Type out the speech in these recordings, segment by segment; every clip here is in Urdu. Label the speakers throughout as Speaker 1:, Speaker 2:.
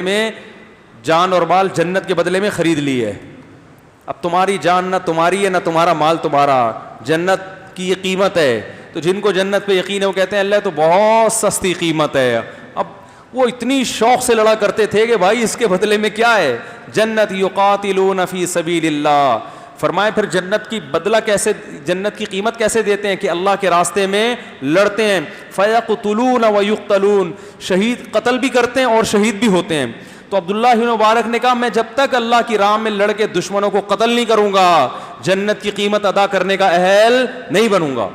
Speaker 1: میں جان اور مال جنت کے بدلے میں خرید لی ہے. اب تمہاری جان نہ تمہاری ہے نہ تمہارا مال تمہارا, جنت کی یہ قیمت ہے. تو جن کو جنت پہ یقین ہے وہ کہتے ہیں اللہ تو بہت سستی قیمت ہے. اب وہ اتنی شوق سے لڑا کرتے تھے کہ بھائی اس کے بدلے میں کیا ہے, جنت یقاتلون فی سبیل اللہ. فرمائے پھر جنت کی بدلہ کیسے, جنت کی قیمت کیسے دیتے ہیں کہ اللہ کے راستے میں لڑتے ہیں. فیقتلون ویقتلون, شہید قتل بھی کرتے ہیں اور شہید بھی ہوتے ہیں. تو عبداللہ بن مبارک نے کہا میں جب تک اللہ کی راہ میں لڑ کے دشمنوں کو قتل نہیں کروں گا جنت کی قیمت ادا کرنے کا اہل نہیں بنوں گا.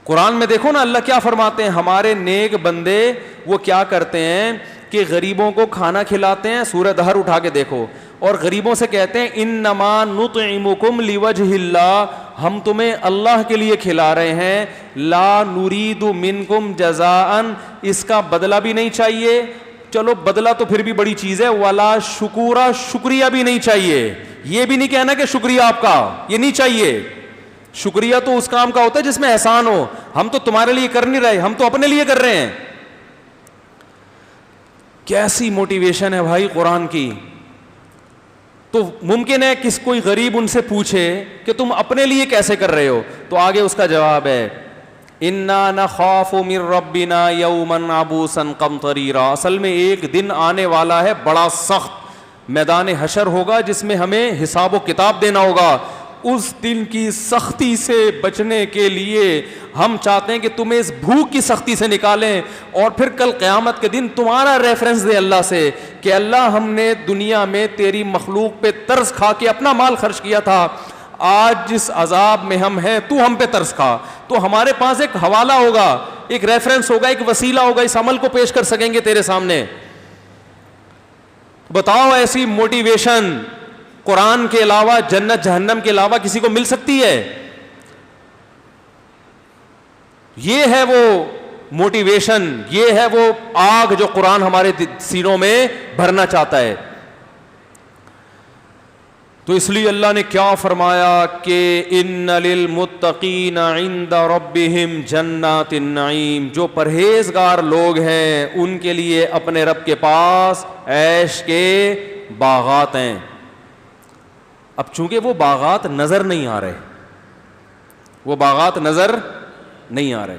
Speaker 1: قرآن میں دیکھو نا اللہ کیا فرماتے ہیں, ہمارے نیک بندے وہ کیا کرتے ہیں کہ غریبوں کو کھانا کھلاتے ہیں, سورہ دہر اٹھا کے دیکھو, اور غریبوں سے کہتے ہیں انما نطعمکم لوجہ اللہ, ہم تمہیں اللہ کے لیے کھلا رہے ہیں, لا نرید منکم جزاء, اس کا بدلہ بھی نہیں چاہیے. چلو بدلہ تو پھر بھی بڑی چیز ہے, ولا شکورا, شکریہ بھی نہیں چاہیے. یہ بھی نہیں کہنا کہ شکریہ آپ کا, یہ نہیں چاہیے. شکریہ تو اس کام کا ہوتا ہے جس میں احسان ہو. ہم تو تمہارے لیے کر نہیں رہے, ہم تو اپنے لیے کر رہے ہیں. کیسی موٹیویشن ہے بھائی قرآن کی. تو ممکن ہے کس کوئی غریب ان سے پوچھے کہ تم اپنے لیے کیسے کر رہے ہو, تو آگے اس کا جواب ہے انا نخاف من ربنا یوما عبوسا قمطریرا. اصل میں ایک دن آنے والا ہے بڑا سخت, میدان حشر ہوگا جس میں ہمیں حساب و کتاب دینا ہوگا. اس دن کی سختی سے بچنے کے لیے ہم چاہتے ہیں کہ تمہیں اس بھوک کی سختی سے نکالیں, اور پھر کل قیامت کے دن تمہارا ریفرنس دے اللہ سے کہ اللہ ہم نے دنیا میں تیری مخلوق پہ ترس کھا کے اپنا مال خرچ کیا تھا, آج جس عذاب میں ہم ہیں تو ہم پہ ترس کھا. تو ہمارے پاس ایک حوالہ ہوگا, ایک ریفرنس ہوگا, ایک وسیلہ ہوگا, اس عمل کو پیش کر سکیں گے تیرے سامنے. بتاؤ ایسی موٹیویشن قرآن کے علاوہ, جنت جہنم کے علاوہ کسی کو مل سکتی ہے؟ یہ ہے وہ موٹیویشن, یہ ہے وہ آگ جو قرآن ہمارے سینوں میں بھرنا چاہتا ہے. تو اس لیے اللہ نے کیا فرمایا کہ ان للمتقین عند ربہم جنات النعیم, جو پرہیزگار لوگ ہیں ان کے لیے اپنے رب کے پاس عیش کے باغات ہیں. اب چونکہ وہ باغات نظر نہیں آ رہے, وہ باغات نظر نہیں آ رہے.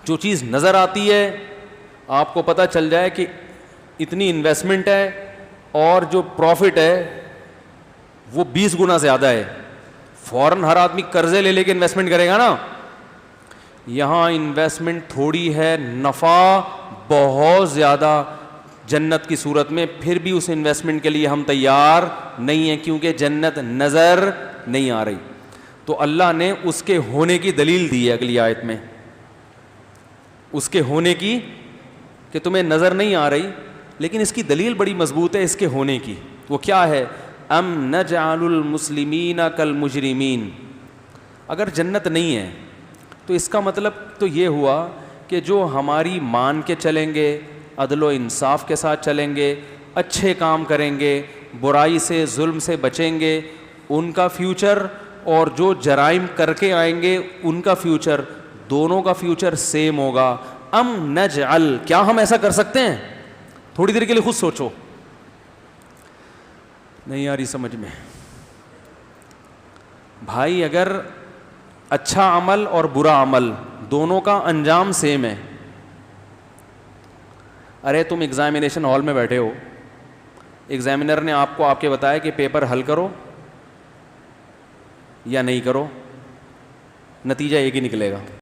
Speaker 1: جو چیز نظر آتی ہے آپ کو پتہ چل جائے کہ اتنی انویسٹمنٹ ہے اور جو پروفٹ ہے وہ 20 گنا زیادہ ہے, فوراً ہر آدمی قرضے لے لے کے انویسٹمنٹ کرے گا نا. یہاں انویسٹمنٹ تھوڑی ہے, نفع بہت زیادہ جنت کی صورت میں, پھر بھی اس انویسٹمنٹ کے لیے ہم تیار نہیں ہیں کیونکہ جنت نظر نہیں آ رہی. تو اللہ نے اس کے ہونے کی دلیل دی ہے اگلی آیت میں, اس کے ہونے کی, کہ تمہیں نظر نہیں آ رہی لیکن اس کی دلیل بڑی مضبوط ہے اس کے ہونے کی. وہ کیا ہے, ام نجعل المسلمین کالمجرمین. اگر جنت نہیں ہے تو اس کا مطلب تو یہ ہوا کہ جو ہماری مان کے چلیں گے, عدل و انصاف کے ساتھ چلیں گے, اچھے کام کریں گے, برائی سے ظلم سے بچیں گے, ان کا فیوچر اور جو جرائم کر کے آئیں گے ان کا فیوچر, دونوں کا فیوچر سیم ہوگا. ام نجعل, کیا ہم ایسا کر سکتے ہیں؟ تھوڑی دیر کے لیے خود سوچو. نہیں آ رہی سمجھ میں بھائی. اگر اچھا عمل اور برا عمل دونوں کا انجام سیم ہے, ارے تم ایگزامینیشن ہال میں بیٹھے ہو, ایگزامینر نے آپ کو آپ کے بتایا کہ پیپر حل کرو یا نہیں کرو, نتیجہ ایک ہی نکلے گا.